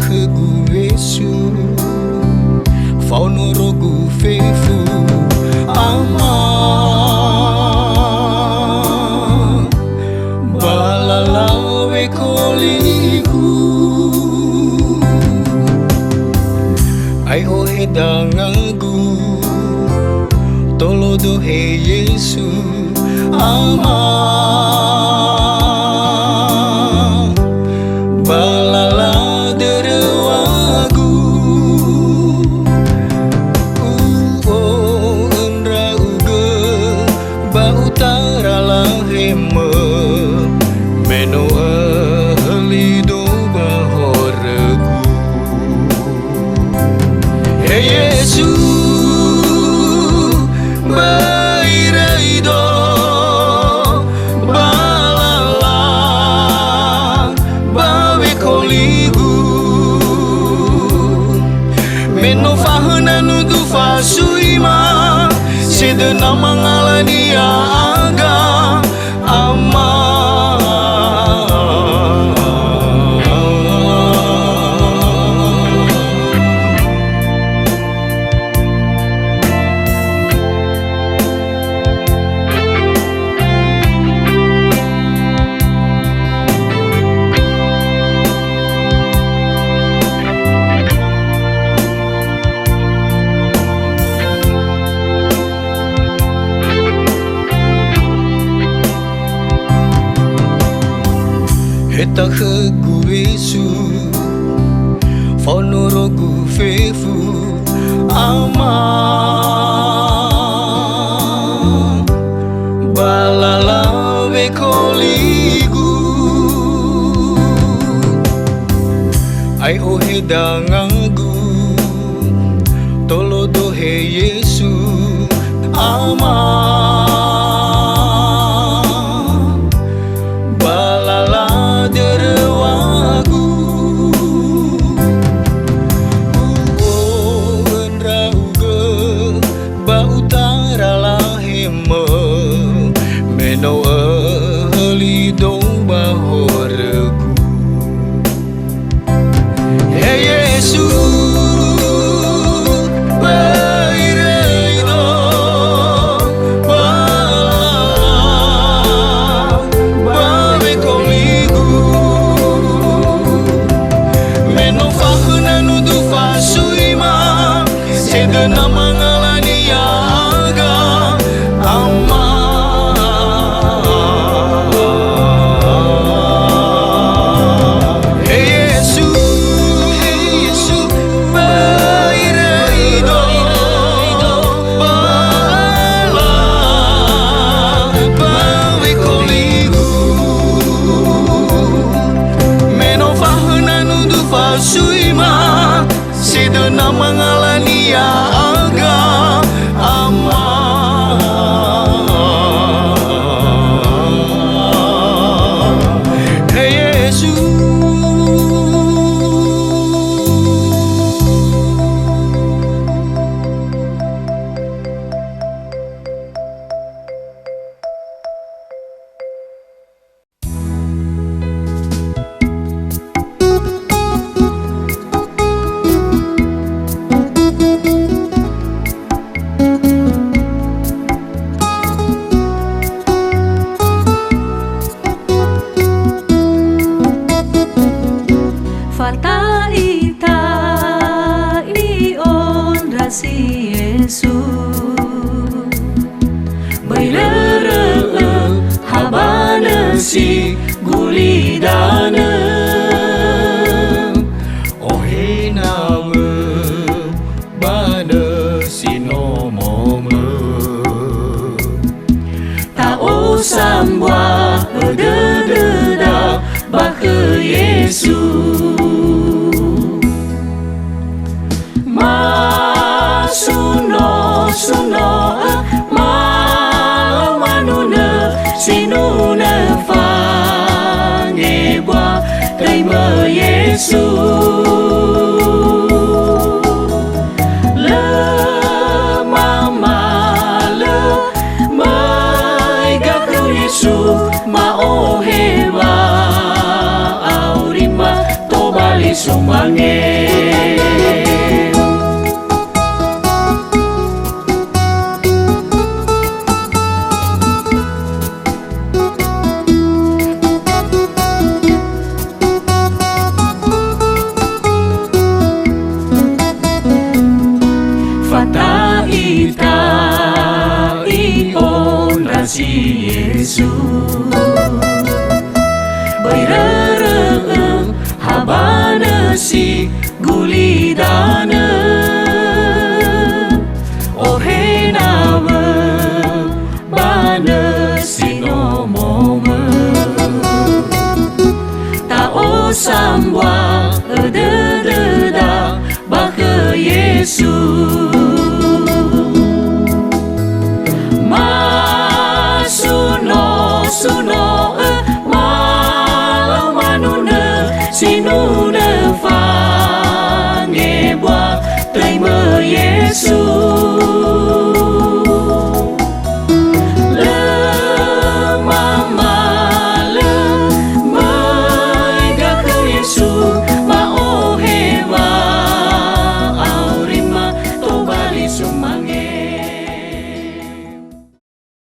khgu Yesu Fauno rogu fefu ama balalawe koliku ai ohe dangagu tolo dohe Yesu ama balala derewagu endra uge ba utara lahema meno ahlido bahoregu hey Yesu bairaido balala bawe koligu meno fahana nudu fasuima sedena mangalania aga ama Heta khgu Yesu Fauno rogu fefu ama balala we koligu ai ohe dangagu tolo dohe Yesu ama derewagu endra uge ba utara lahema meno ahlido bahoregu hey Yesu bairaido bawe koligu meno fahana nudu fasuima sedena mangalania aga ama hey Yesu bairaido bala bawe koligu meno fahana nudu fasuima sedena mangalania aga ama hey Yesu Fataita ion rasi Yesu bailere habana si gulidana ohe nama bana sinomome ta osambwa dededa bak Yesu suno manuna sinuna fangebwa kaima Yesu le mama le mai gakru Yesu ma oheba aurima to bali sumange Fata ita ion rasi Yesu Bairareng habana si gulidana Ohe nama bana si nomoma Ta o sambwa edededa baka Yesu Suno malau manuna sinuna fa nghe bua terima Yesu